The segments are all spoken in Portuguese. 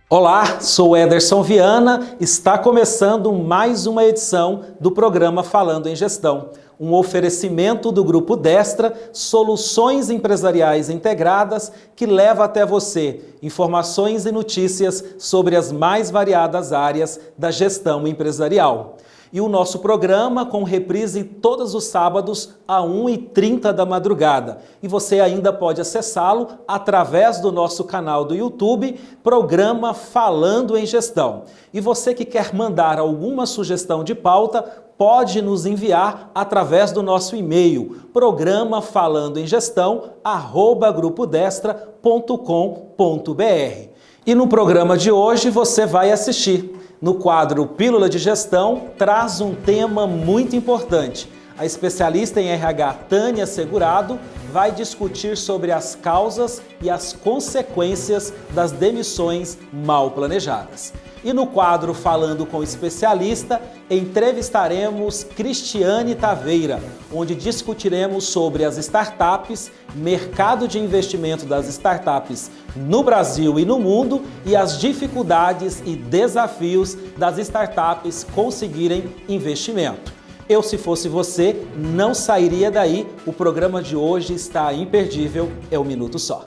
Olá, sou Ederson Viana, está começando mais uma edição do programa Falando em Gestão, um oferecimento do Grupo Destra, soluções empresariais integradas que leva até você informações e notícias sobre as mais variadas áreas da gestão empresarial. E o nosso programa com reprise todos os sábados às 1h30 da madrugada. E você ainda pode acessá-lo através do nosso canal do YouTube, Programa Falando em Gestão. E você que quer mandar alguma sugestão de pauta, pode nos enviar através do nosso e-mail, programafalandoemgestão@grupodestra.com.br. E no programa de hoje você vai assistir. No quadro Pílula de Gestão, traz um tema muito importante. A especialista em RH Tânia Segurado vai discutir sobre as causas e as consequências das demissões mal planejadas. E no quadro Falando com o Especialista, entrevistaremos Cristiane Taveira, onde discutiremos sobre as startups, mercado de investimento das startups no Brasil e no mundo e as dificuldades e desafios das startups conseguirem investimento. Eu, se fosse você, não sairia daí. O programa de hoje está imperdível, é um minuto só.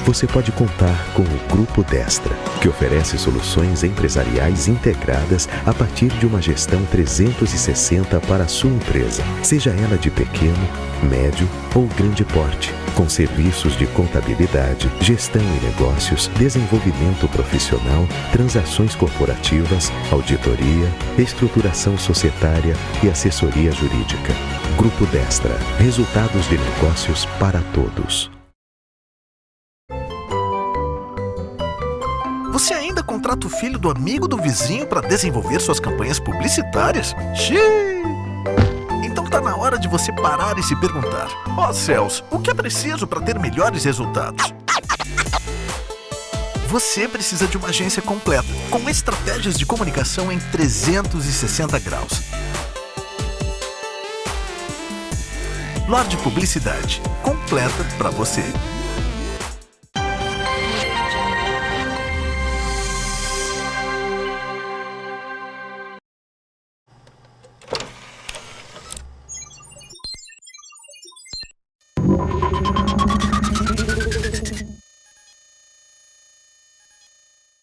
Você pode contar com o Grupo Destra, que oferece soluções empresariais integradas a partir de uma gestão 360 para a sua empresa, seja ela de pequeno, médio ou grande porte, com serviços de contabilidade, gestão e negócios, desenvolvimento profissional, transações corporativas, auditoria, estruturação societária e assessoria jurídica. Grupo Destra, resultados de negócios para todos. Você ainda contrata o filho do amigo do vizinho para desenvolver suas campanhas publicitárias? Xiii! Então tá na hora de você parar e se perguntar: ó céus, o que é preciso para ter melhores resultados? Você precisa de uma agência completa, com estratégias de comunicação em 360 graus. Lorde Publicidade, completa para você.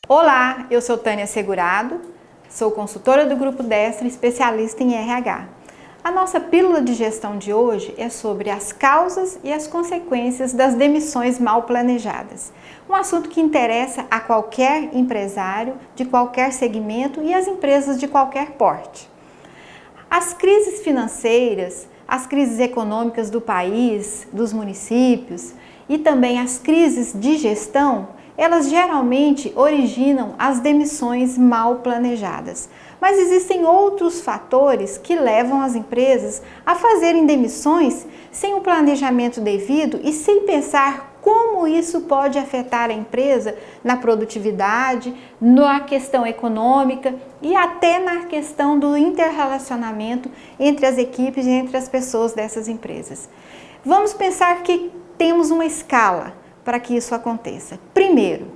Olá, eu sou Tânia Segurado, sou consultora do Grupo Destra, especialista em RH. A nossa pílula de gestão de hoje é sobre as causas e as consequências das demissões mal planejadas. Um assunto que interessa a qualquer empresário, de qualquer segmento e as empresas de qualquer porte. As crises financeiras, as crises econômicas do país, dos municípios e também as crises de gestão, elas geralmente originam as demissões mal planejadas. Mas existem outros fatores que levam as empresas a fazerem demissões sem o planejamento devido e sem pensar como isso pode afetar a empresa na produtividade, na questão econômica e até na questão do interrelacionamento entre as equipes e entre as pessoas dessas empresas. Vamos pensar que temos uma escala para que isso aconteça. Primeiro,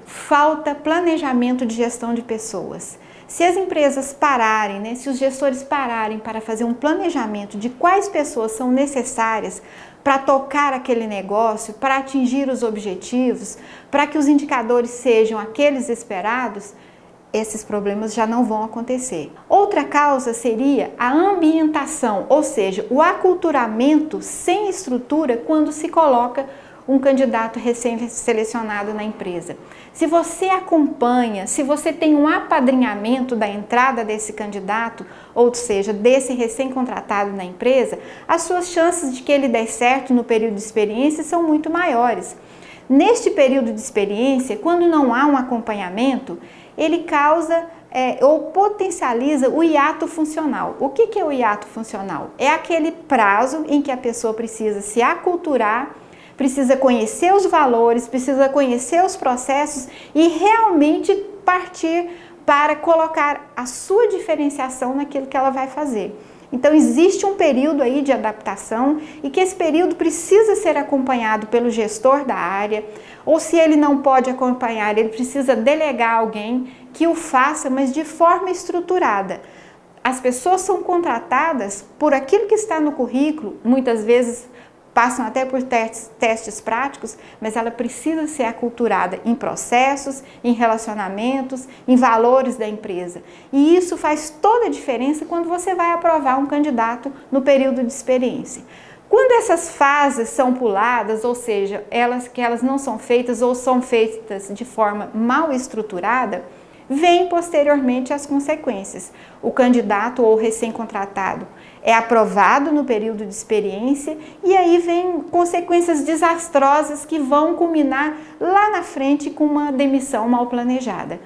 falta planejamento de gestão de pessoas. Se as empresas pararem, se os gestores pararem para fazer um planejamento de quais pessoas são necessárias para tocar aquele negócio, para atingir os objetivos, para que os indicadores sejam aqueles esperados, esses problemas já não vão acontecer. Outra causa seria a ambientação, ou seja, o aculturamento sem estrutura quando se coloca um candidato recém-selecionado na empresa. Se você acompanha, se você tem um apadrinhamento da entrada desse candidato, ou seja, desse recém-contratado na empresa, as suas chances de que ele dê certo no período de experiência são muito maiores. Neste período de experiência, quando não há um acompanhamento, ele causa ou potencializa o hiato funcional. O que é o hiato funcional? É aquele prazo em que a pessoa precisa se aculturar, precisa conhecer os valores, precisa conhecer os processos e realmente partir para colocar a sua diferenciação naquilo que ela vai fazer. Então existe um período aí de adaptação e que esse período precisa ser acompanhado pelo gestor da área, ou se ele não pode acompanhar, ele precisa delegar alguém que o faça, mas de forma estruturada. As pessoas são contratadas por aquilo que está no currículo, muitas vezes passam até por testes práticos, mas ela precisa ser aculturada em processos, em relacionamentos, em valores da empresa. E isso faz toda a diferença quando você vai aprovar um candidato no período de experiência. Quando essas fases são puladas, ou seja, elas não são feitas ou são feitas de forma mal estruturada, vem posteriormente as consequências. O candidato ou recém-contratado é aprovado no período de experiência e aí vem consequências desastrosas que vão culminar lá na frente com uma demissão mal planejada.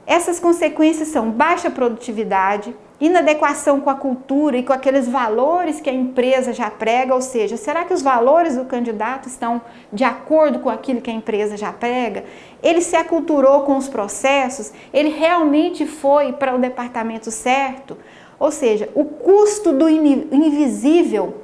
Essas consequências são baixa produtividade, inadequação com a cultura e com aqueles valores que a empresa já prega, ou seja, será que os valores do candidato estão de acordo com aquilo que a empresa já prega? Ele se aculturou com os processos? Ele realmente foi para o departamento certo? Ou seja, o custo do invisível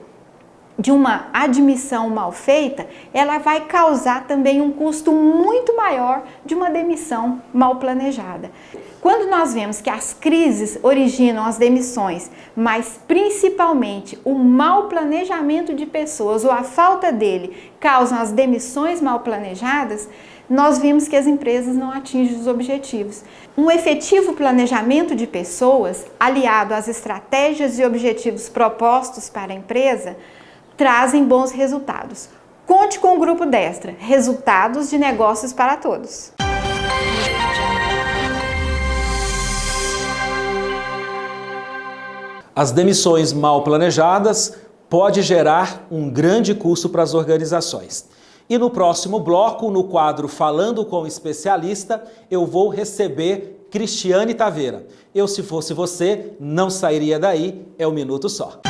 de uma admissão mal feita, ela vai causar também um custo muito maior de uma demissão mal planejada. Quando nós vemos que as crises originam as demissões, mas principalmente o mau planejamento de pessoas ou a falta dele causam as demissões mal planejadas, nós vimos que as empresas não atingem os objetivos. Um efetivo planejamento de pessoas, aliado às estratégias e objetivos propostos para a empresa, trazem bons resultados. Conte com o Grupo Destra, resultados de negócios para todos. As demissões mal planejadas podem gerar um grande custo para as organizações. E no próximo bloco, no quadro Falando com o Especialista, eu vou receber Cristiane Taveira. Eu, se fosse você, não sairia daí, é um minuto só.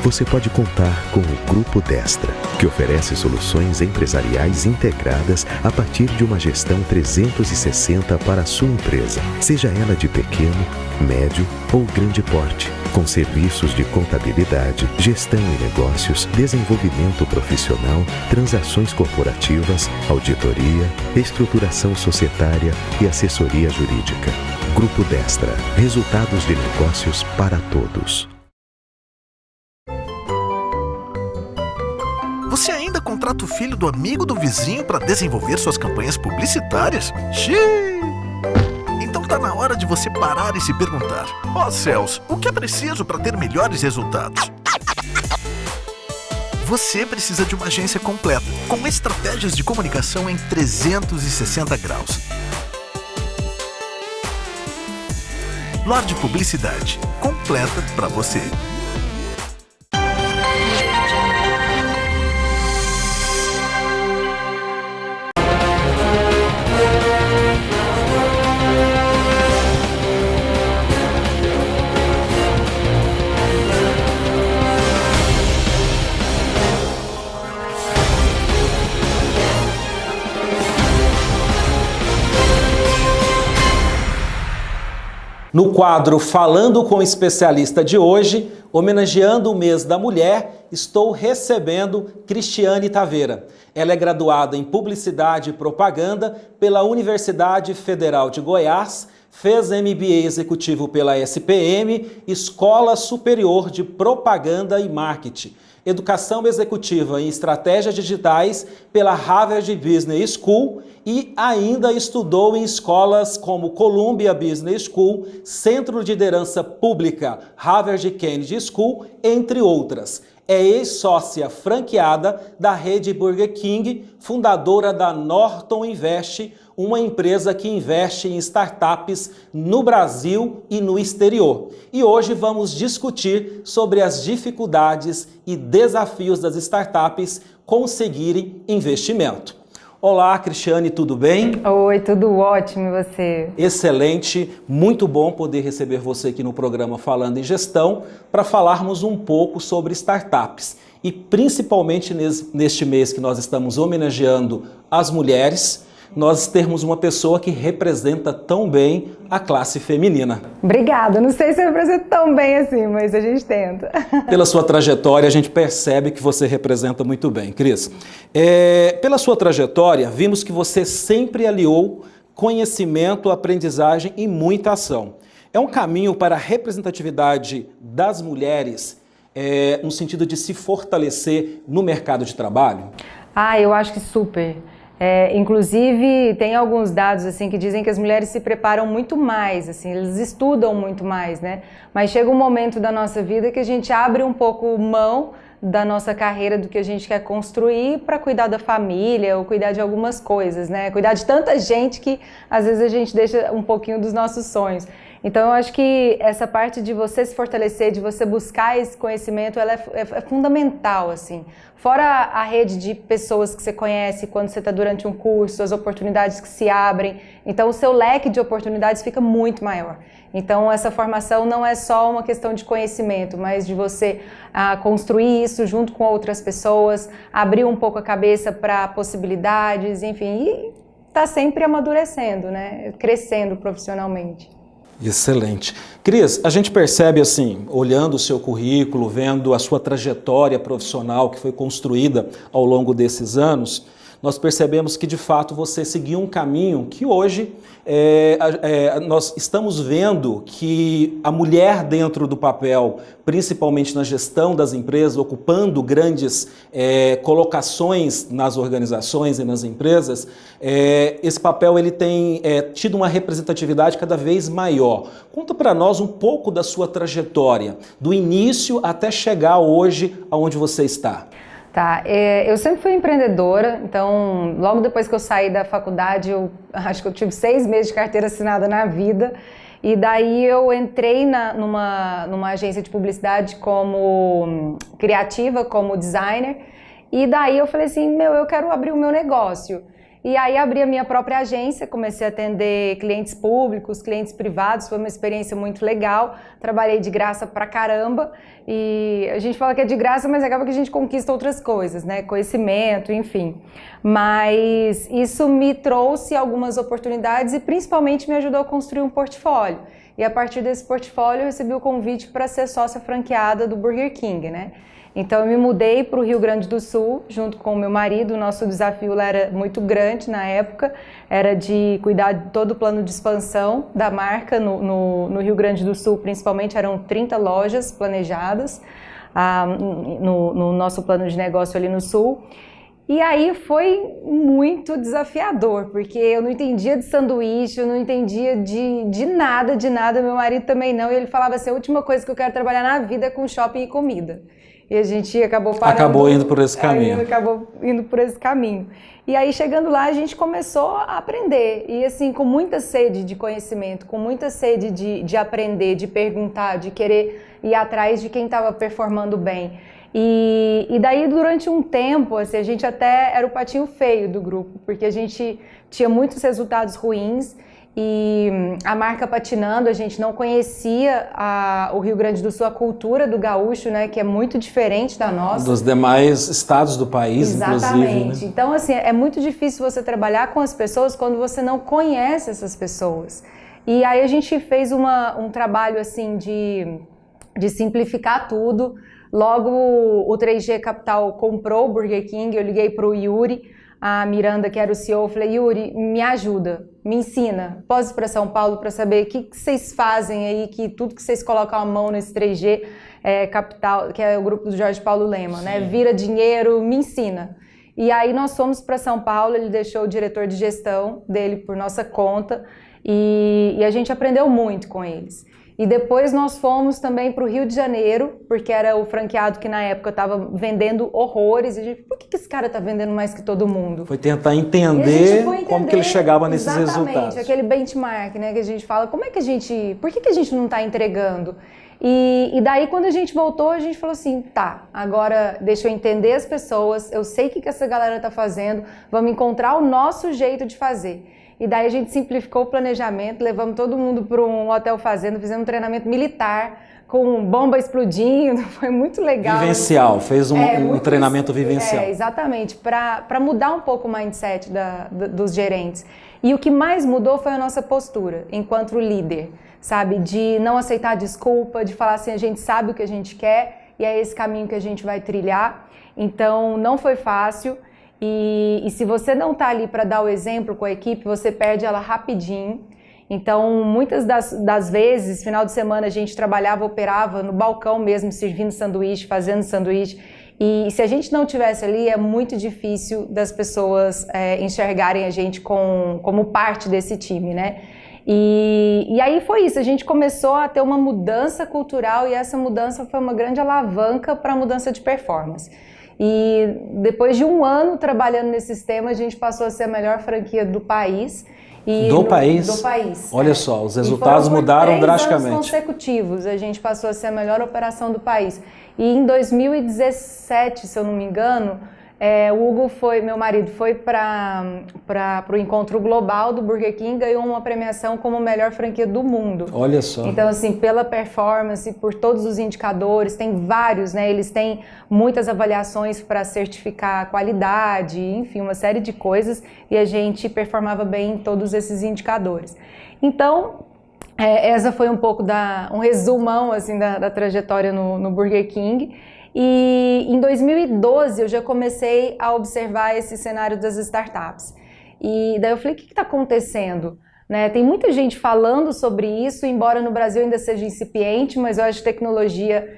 Você pode contar com o Grupo Destra, que oferece soluções empresariais integradas a partir de uma gestão 360 para a sua empresa, seja ela de pequeno, médio ou grande porte, com serviços de contabilidade, gestão e negócios, desenvolvimento profissional, transações corporativas, auditoria, estruturação societária e assessoria jurídica. Grupo Destra, resultados de negócios para todos. Você ainda contrata o filho do amigo do vizinho para desenvolver suas campanhas publicitárias? Xiii! Então tá na hora de você parar e se perguntar: ó céus, o que é preciso para ter melhores resultados? Você precisa de uma agência completa, com estratégias de comunicação em 360 graus. Lorde Publicidade, completa para você. No quadro Falando com o Especialista de hoje, homenageando o mês da mulher, estou recebendo Cristiane Taveira. Ela é graduada em Publicidade e Propaganda pela Universidade Federal de Goiás, fez MBA executivo pela SPM, Escola Superior de Propaganda e Marketing, Educação Executiva em Estratégias Digitais pela Harvard Business School e ainda estudou em escolas como Columbia Business School, Centro de Liderança Pública Harvard Kennedy School, entre outras. É ex-sócia franqueada da rede Burger King, fundadora da Norton Invest, uma empresa que investe em startups no Brasil e no exterior. E hoje vamos discutir sobre as dificuldades e desafios das startups conseguirem investimento. Olá, Cristiane, tudo bem? Oi, tudo ótimo, e você? Excelente, muito bom poder receber você aqui no programa Falando em Gestão para falarmos um pouco sobre startups e principalmente neste mês que nós estamos homenageando as mulheres, nós termos uma pessoa que representa tão bem a classe feminina. Obrigada, não sei se eu represento tão bem assim, mas a gente tenta. Pela sua trajetória, a gente percebe que você representa muito bem, Cris. Pela sua trajetória, vimos que você sempre aliou conhecimento, aprendizagem e muita ação. É um caminho para a representatividade das mulheres, no sentido de se fortalecer no mercado de trabalho? Eu acho que super. Inclusive, tem alguns dados assim que dizem que as mulheres se preparam muito mais, assim, eles estudam muito mais, né? Mas chega um momento da nossa vida que a gente abre um pouco mão da nossa carreira, do que a gente quer construir para cuidar da família ou cuidar de algumas coisas, né? Cuidar de tanta gente que às vezes a gente deixa um pouquinho dos nossos sonhos. Então eu acho que essa parte de você se fortalecer, de você buscar esse conhecimento, ela é fundamental, assim. Fora a rede de pessoas que você conhece quando você está durante um curso, as oportunidades que se abrem. Então o seu leque de oportunidades fica muito maior. Então essa formação não é só uma questão de conhecimento, mas de você construir isso junto com outras pessoas, abrir um pouco a cabeça para possibilidades, enfim, e tá sempre amadurecendo, né? Crescendo profissionalmente. Excelente. Cris, a gente percebe assim, olhando o seu currículo, vendo a sua trajetória profissional que foi construída ao longo desses anos, nós percebemos que de fato você seguiu um caminho que hoje nós estamos vendo que a mulher dentro do papel, principalmente na gestão das empresas, ocupando grandes colocações nas organizações e nas empresas, esse papel ele tem tido uma representatividade cada vez maior. Conta para nós um pouco da sua trajetória, do início até chegar hoje aonde você está. Tá, eu sempre fui empreendedora, então logo depois que eu saí da faculdade, eu acho que eu tive 6 meses de carteira assinada na vida, e daí eu entrei numa agência de publicidade como criativa, como designer, e daí eu falei assim, eu quero abrir o meu negócio. E aí abri a minha própria agência, comecei a atender clientes públicos, clientes privados, foi uma experiência muito legal, trabalhei de graça pra caramba, e a gente fala que é de graça, mas acaba que a gente conquista outras coisas, né, conhecimento, enfim. Mas isso me trouxe algumas oportunidades e principalmente me ajudou a construir um portfólio. E a partir desse portfólio eu recebi o convite para ser sócia franqueada do Burger King, né. Então eu me mudei para o Rio Grande do Sul, junto com o meu marido. O nosso desafio lá era muito grande na época, era de cuidar de todo o plano de expansão da marca no Rio Grande do Sul, principalmente eram 30 lojas planejadas no nosso plano de negócio ali no Sul. E aí foi muito desafiador, porque eu não entendia de sanduíche, eu não entendia de nada, meu marido também não, e ele falava assim, a última coisa que eu quero trabalhar na vida é com shopping e comida. E a gente acabou parando. Acabou indo por esse caminho. Acabou indo por esse caminho. E aí, chegando lá, a gente começou a aprender. E assim, com muita sede de conhecimento, com muita sede de aprender, de perguntar, de querer ir atrás de quem estava performando bem. E daí, durante um tempo, assim, a gente até era o patinho feio do grupo, porque a gente tinha muitos resultados ruins. E a marca patinando, a gente não conhecia o Rio Grande do Sul, a cultura do gaúcho, né, que é muito diferente da nossa. Dos demais estados do país, exatamente. Inclusive. Né? Então, assim, é muito difícil você trabalhar com as pessoas quando você não conhece essas pessoas. E aí a gente fez um trabalho, assim, de simplificar tudo. Logo, o 3G Capital comprou o Burger King, eu liguei para o Yuri, a Miranda, que era o CEO, eu falei, Yuri, me ajuda, me ensina, posso ir para São Paulo para saber o que vocês fazem aí, que tudo que vocês colocam a mão nesse 3G Capital, que é o grupo do Jorge Paulo Lema, né? Vira dinheiro, me ensina. E aí nós fomos para São Paulo, ele deixou o diretor de gestão dele por nossa conta e a gente aprendeu muito com eles. E depois nós fomos também para o Rio de Janeiro, porque era o franqueado que na época estava vendendo horrores. E a gente, por que esse cara está vendendo mais que todo mundo? Foi tentar entender como que ele chegava nesses resultados. Exatamente, aquele benchmark, né, que a gente fala, por que a gente não está entregando? E daí quando a gente voltou, a gente falou assim, tá, agora deixa eu entender as pessoas, eu sei o que essa galera está fazendo, vamos encontrar o nosso jeito de fazer. E daí a gente simplificou o planejamento, levamos todo mundo para um hotel fazenda, fizemos um treinamento militar com bomba explodindo, foi muito legal. Vivencial, fez um treinamento vivencial. Exatamente, para mudar um pouco o mindset dos gerentes. E o que mais mudou foi a nossa postura, enquanto líder, sabe? De não aceitar desculpa, de falar assim, a gente sabe o que a gente quer e é esse caminho que a gente vai trilhar. Então, não foi fácil. E se você não está ali para dar o exemplo com a equipe, você perde ela rapidinho. Então, muitas das vezes, final de semana, a gente trabalhava, operava no balcão mesmo, servindo sanduíche, fazendo sanduíche. E se a gente não tivesse ali, é muito difícil das pessoas enxergarem a gente como parte desse time, né? E aí foi isso, a gente começou a ter uma mudança cultural e essa mudança foi uma grande alavanca para a mudança de performance. E depois de um ano trabalhando nesse sistema, a gente passou a ser a melhor franquia do país. Do país? Do país. Olha só, os resultados mudaram drasticamente. 3 anos consecutivos, a gente passou a ser a melhor operação do país. E em 2017, se eu não me engano, o Hugo meu marido, foi para o encontro global do Burger King, ganhou uma premiação como a melhor franquia do mundo. Olha só. Então, assim, pela performance, por todos os indicadores, tem vários, né? Eles têm muitas avaliações para certificar a qualidade, enfim, uma série de coisas, e a gente performava bem em todos esses indicadores. Então, essa foi um pouco um resumão, assim, da trajetória no Burger King. E em 2012 eu já comecei a observar esse cenário das startups. E daí eu falei, o que está acontecendo? Né? Tem muita gente falando sobre isso, embora no Brasil ainda seja incipiente, mas eu acho que tecnologia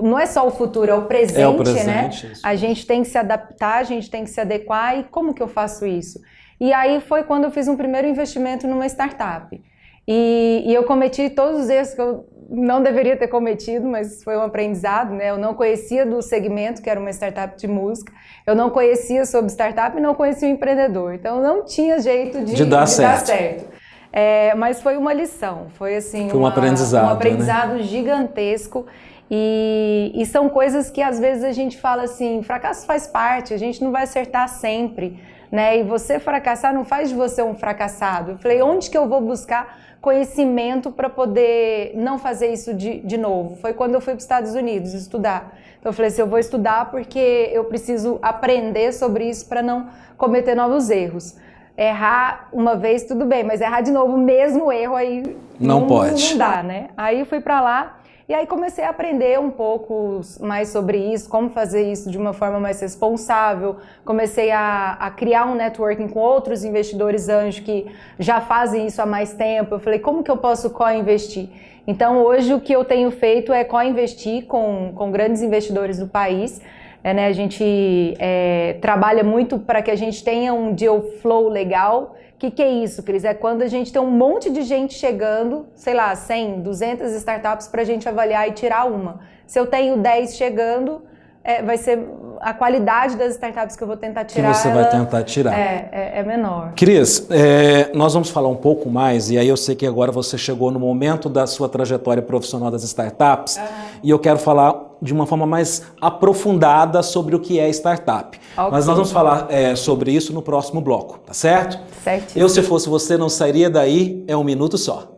não é só o futuro, é o presente, né? Isso. A gente tem que se adaptar, a gente tem que se adequar, e como que eu faço isso? E aí foi quando eu fiz um primeiro investimento numa startup. E eu cometi todos os erros que eu não deveria ter cometido, mas foi um aprendizado, né? Eu não conhecia do segmento, que era uma startup de música, eu não conhecia sobre startup e não conhecia o empreendedor, então não tinha jeito de dar certo. Mas foi uma lição, foi assim, foi um aprendizado, né? Gigantesco. E são coisas que às vezes a gente fala assim, fracasso faz parte, a gente não vai acertar sempre, né? E você fracassar não faz de você um fracassado. Eu falei, onde que eu vou buscar conhecimento para poder não fazer isso de novo? Foi quando eu fui para os Estados Unidos estudar. Então eu falei assim, eu vou estudar porque eu preciso aprender sobre isso para não cometer novos erros. Errar uma vez, tudo bem, mas errar de novo, o mesmo erro, aí não pode. Não dá, né? Aí eu fui para lá. E aí comecei a aprender um pouco mais sobre isso, como fazer isso de uma forma mais responsável. Comecei a criar um networking com outros investidores anjos que já fazem isso há mais tempo. Eu falei, como que eu posso co-investir? Então hoje o que eu tenho feito é co-investir com grandes investidores do país. Né? A gente trabalha muito para que a gente tenha um deal flow legal. O que é isso, Cris? É quando a gente tem um monte de gente chegando, sei lá, 100, 200 startups para a gente avaliar e tirar uma. Se eu tenho 10 chegando, vai ser a qualidade das startups que eu vou tentar tirar. Que você vai tentar tirar. É menor. Cris, nós vamos falar um pouco mais, e aí eu sei que agora você chegou no momento da sua trajetória profissional das startups, e eu quero falar de uma forma mais aprofundada sobre o que é startup. Okay. Mas nós vamos falar sobre isso no próximo bloco, tá certo? Certo. Eu, se fosse você, não sairia daí, é um minuto só.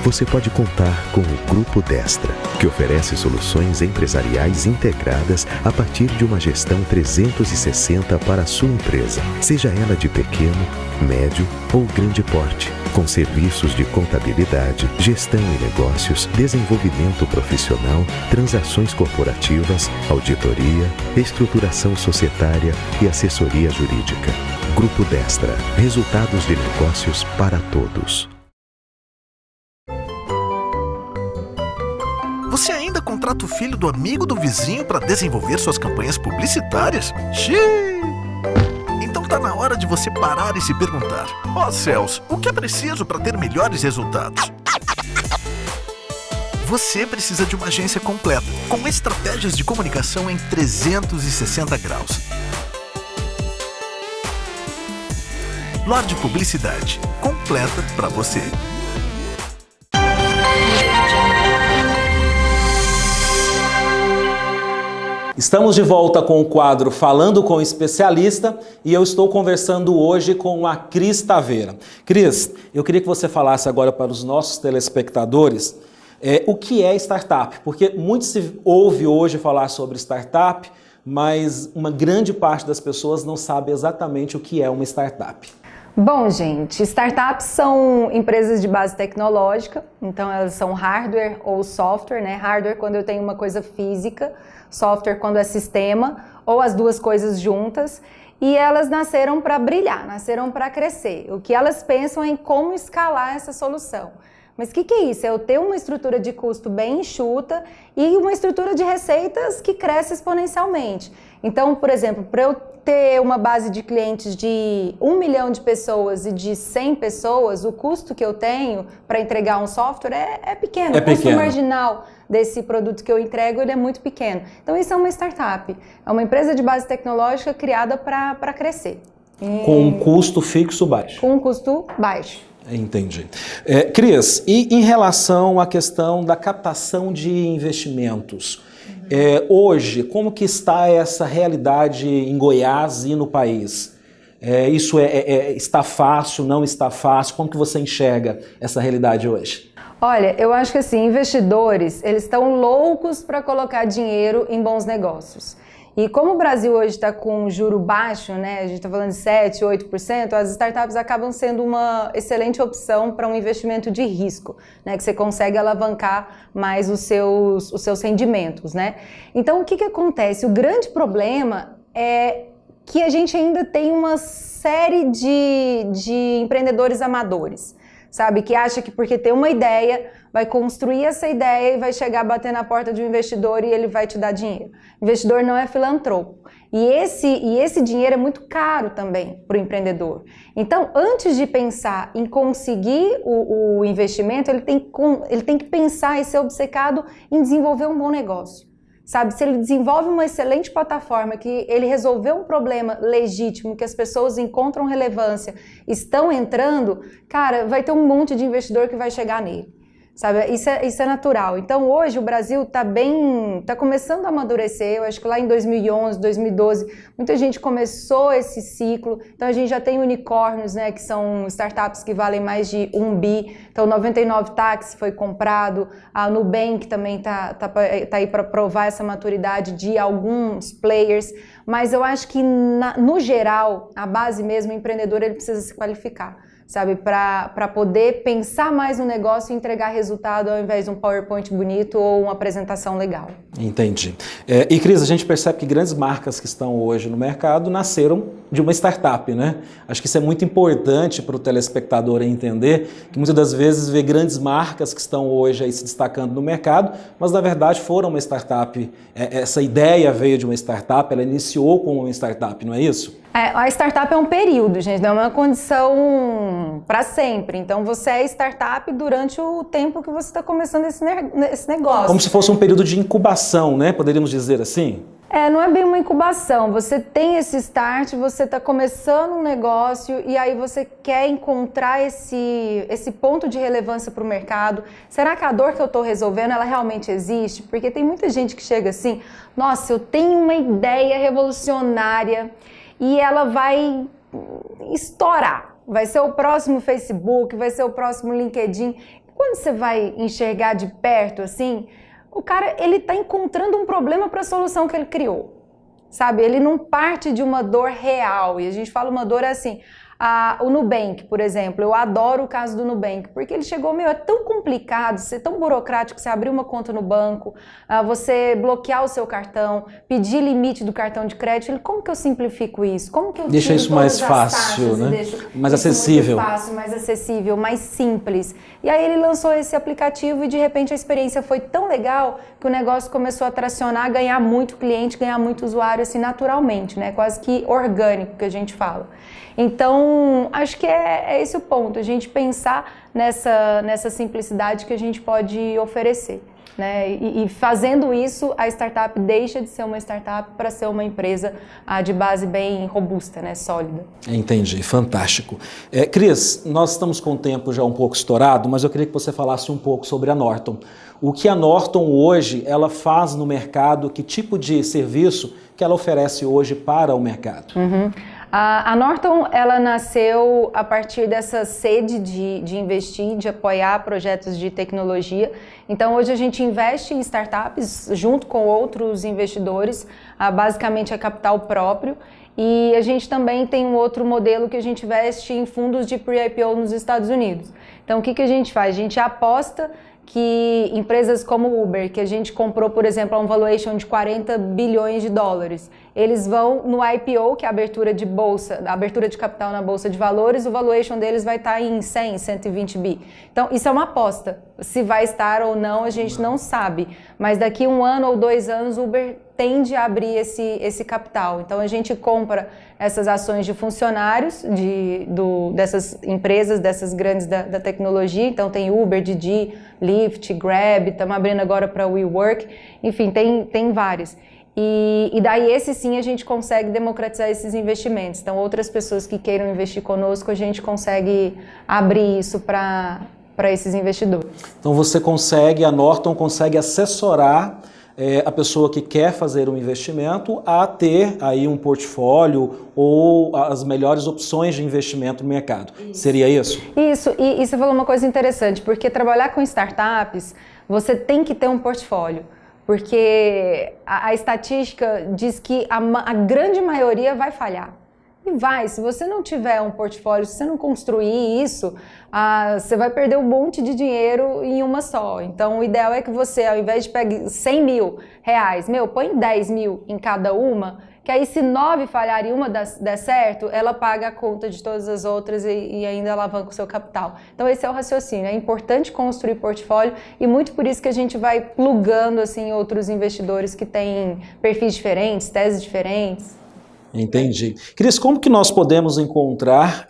Você pode contar com o Grupo Destra, que oferece soluções empresariais integradas a partir de uma gestão 360 para a sua empresa, seja ela de pequeno, médio ou grande porte, com serviços de contabilidade, gestão e negócios, desenvolvimento profissional, transações corporativas, auditoria, estruturação societária e assessoria jurídica. Grupo Destra, resultados de negócios para todos. Você ainda contrata o filho do amigo do vizinho para desenvolver suas campanhas publicitárias? Xiii! Então tá na hora de você parar e se perguntar: ó céus, o que é preciso para ter melhores resultados? Você precisa de uma agência completa, com estratégias de comunicação em 360 graus. Lorde Publicidade, completa para você. Estamos de volta com o quadro Falando com o Especialista e eu estou conversando hoje com a Cris Taveira. Cris, eu queria que você falasse agora para os nossos telespectadores o que é startup, porque muito se ouve hoje falar sobre startup, mas uma grande parte das pessoas não sabe exatamente o que é uma startup. Bom, gente, startups são empresas de base tecnológica, então elas são hardware ou software, né? Hardware quando eu tenho uma coisa física, software quando é sistema, ou as duas coisas juntas, e elas nasceram para brilhar, nasceram para crescer. O que elas pensam é em como escalar essa solução. Mas o que é isso? É eu ter uma estrutura de custo bem enxuta e uma estrutura de receitas que cresce exponencialmente. Então, por exemplo, para eu ter uma base de clientes de 1 milhão de pessoas e de 100 pessoas, o custo que eu tenho para entregar um software é pequeno. O custo marginal desse produto que eu entrego ele é muito pequeno. Então, isso é uma startup. É uma empresa de base tecnológica criada para crescer. Com um custo fixo baixo. Com um custo baixo. Entendi. Cris, e em relação à questão da captação de investimentos, hoje, como que está essa realidade em Goiás e no país? Isso está fácil, não está fácil? Como que você enxerga essa realidade hoje? Olha, eu acho que assim, investidores, eles estão loucos para colocar dinheiro em bons negócios. E como o Brasil hoje está com juro baixo, né, a gente está falando de 7%, 8%, as startups acabam sendo uma excelente opção para um investimento de risco, né, que você consegue alavancar mais os seus rendimentos, né? Então, o que acontece? O grande problema é que a gente ainda tem uma série de empreendedores amadores, sabe? Que acha que porque tem uma ideia, vai construir essa ideia e vai chegar a bater na porta de um investidor e ele vai te dar dinheiro. O investidor não é filantropo. E esse dinheiro é muito caro também para o empreendedor. Então, antes de pensar em conseguir o investimento, ele tem que pensar e ser obcecado em desenvolver um bom negócio. Sabe, se ele desenvolve uma excelente plataforma, que ele resolveu um problema legítimo, que as pessoas encontram relevância, estão entrando, cara, vai ter um monte de investidor que vai chegar nele. Sabe, isso é natural. Então hoje o Brasil tá começando a amadurecer. Eu acho que lá em 2011, 2012, muita gente começou esse ciclo. Então a gente já tem unicórnios, né, que são startups que valem mais de 1 bi. Então 99 Táxi foi comprado, a Nubank também tá aí para provar essa maturidade de alguns players. Mas eu acho que no geral, a base mesmo, o empreendedor, ele precisa se qualificar, sabe, para poder pensar mais no negócio e entregar resultado ao invés de um PowerPoint bonito ou uma apresentação legal. Entendi. E Cris, a gente percebe que grandes marcas que estão hoje no mercado nasceram de uma startup, né? Acho que isso é muito importante para o telespectador entender, que muitas das vezes vê grandes marcas que estão hoje aí se destacando no mercado, mas na verdade foram uma startup, essa ideia veio de uma startup, ela iniciou como uma startup, não é isso? A startup é um período, gente, não é uma condição para sempre. Então você é startup durante o tempo que você está começando esse negócio. Como se fosse um período de incubação, né? Poderíamos dizer assim? Não é bem uma incubação. Você tem esse start, você está começando um negócio e aí você quer encontrar esse ponto de relevância para o mercado. Será que a dor que eu estou resolvendo, ela realmente existe? Porque tem muita gente que chega assim, nossa, eu tenho uma ideia revolucionária e ela vai estourar. Vai ser o próximo Facebook, vai ser o próximo LinkedIn. Quando você vai enxergar de perto assim, o cara, ele está encontrando um problema para a solução que ele criou, sabe? Ele não parte de uma dor real, e a gente fala uma dor assim, o Nubank, por exemplo, eu adoro o caso do Nubank, porque ele chegou, é tão complicado, ser tão burocrático, você abrir uma conta no banco, você bloquear o seu cartão, pedir limite do cartão de crédito, como que eu simplifico isso? Como que eu deixa isso mais fácil, né? Mais acessível. Mais fácil, mais acessível, mais simples. E aí ele lançou esse aplicativo e de repente a experiência foi tão legal que o negócio começou a tracionar, ganhar muito cliente, ganhar muito usuário, assim, naturalmente, né? Quase que orgânico que a gente fala. Então, acho que é esse o ponto, a gente pensar nessa simplicidade que a gente pode oferecer. né? E fazendo isso, a startup deixa de ser uma startup para ser uma empresa de base bem robusta, né? Sólida. Entendi, fantástico. Cris, nós estamos com o tempo já um pouco estourado, mas eu queria que você falasse um pouco sobre a Norton. O que a Norton hoje ela faz no mercado, que tipo de serviço que ela oferece hoje para o mercado? A Norton, ela nasceu a partir dessa sede de investir, de apoiar projetos de tecnologia. Então, hoje a gente investe em startups junto com outros investidores, basicamente é capital próprio. E a gente também tem um outro modelo que a gente investe em fundos de pre-IPO nos Estados Unidos. Então, o que a gente faz? A gente aposta que empresas como o Uber, que a gente comprou, por exemplo, a um valuation de 40 bilhões de dólares, eles vão no IPO, que é a abertura de bolsa, a abertura de capital na bolsa de valores, o valuation deles vai estar em 100, 120 bi. Então, isso é uma aposta. Se vai estar ou não, a gente não sabe. Mas daqui 1 ano ou 2 anos, o Uber tende a abrir esse capital. Então, a gente compra essas ações de funcionários dessas empresas, dessas grandes da tecnologia. Então, tem Uber, Didi, Lyft, Grab, estamos abrindo agora para WeWork. Enfim, tem vários. E daí, esse sim, a gente consegue democratizar esses investimentos. Então, outras pessoas que queiram investir conosco, a gente consegue abrir isso para esses investidores. Então, a Norton consegue assessorar a pessoa que quer fazer um investimento a ter aí um portfólio ou as melhores opções de investimento no mercado. Isso. Seria isso? Isso, e você falou uma coisa interessante, porque trabalhar com startups, você tem que ter um portfólio. Porque a estatística diz que a grande maioria vai falhar. E vai, se você não tiver um portfólio, se você não construir isso, você vai perder um monte de dinheiro em uma só. Então, o ideal é que você, ao invés de pegar 100 mil reais, põe 10 mil em cada uma, que aí se 9 falharem e uma der certo, ela paga a conta de todas as outras e ainda alavanca o seu capital. Então, esse é o raciocínio. É importante construir portfólio e muito por isso que a gente vai plugando assim, outros investidores que têm perfis diferentes, teses diferentes. Entendi. Cris, como que nós podemos encontrar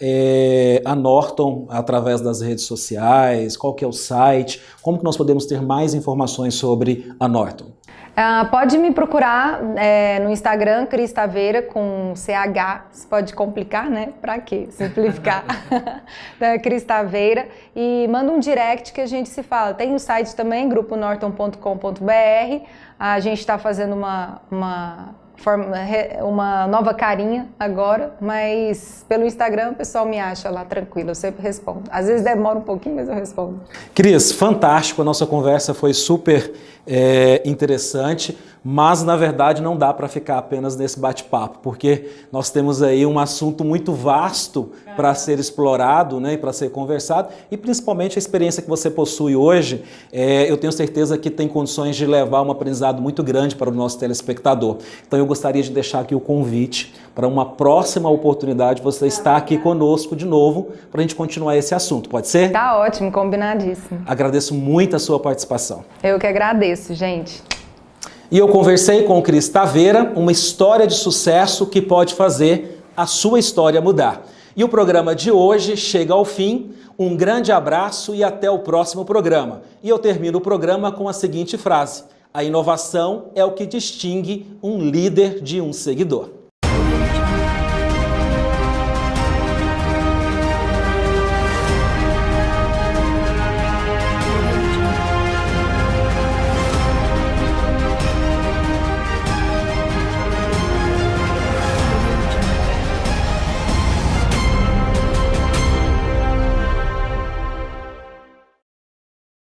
a Norton através das redes sociais? Qual que é o site? Como que nós podemos ter mais informações sobre a Norton? Pode me procurar no Instagram, Cris Taveira, com CH. Você pode complicar, né? Pra quê? Simplificar. Então, é Cris Taveira. E manda um direct que a gente se fala. Tem o site também, gruponorton.com.br. A gente está fazendo uma nova carinha agora, mas pelo Instagram o pessoal me acha lá tranquilo, eu sempre respondo. Às vezes demora um pouquinho, mas eu respondo. Cris, fantástico, a nossa conversa foi super interessante, mas na verdade não dá para ficar apenas nesse bate-papo, porque nós temos aí um assunto muito vasto para ser explorado, né, e para ser conversado, e principalmente a experiência que você possui hoje, eu tenho certeza que tem condições de levar um aprendizado muito grande para o nosso telespectador. Então eu gostaria de deixar aqui o convite para uma próxima oportunidade você estar aqui conosco de novo para a gente continuar esse assunto, pode ser? Tá ótimo, combinadíssimo. Agradeço muito a sua participação. Eu que agradeço, gente. E eu conversei com o Cris Taveira, uma história de sucesso que pode fazer a sua história mudar. E o programa de hoje chega ao fim. Um grande abraço e até o próximo programa. E eu termino o programa com a seguinte frase: a inovação é o que distingue um líder de um seguidor.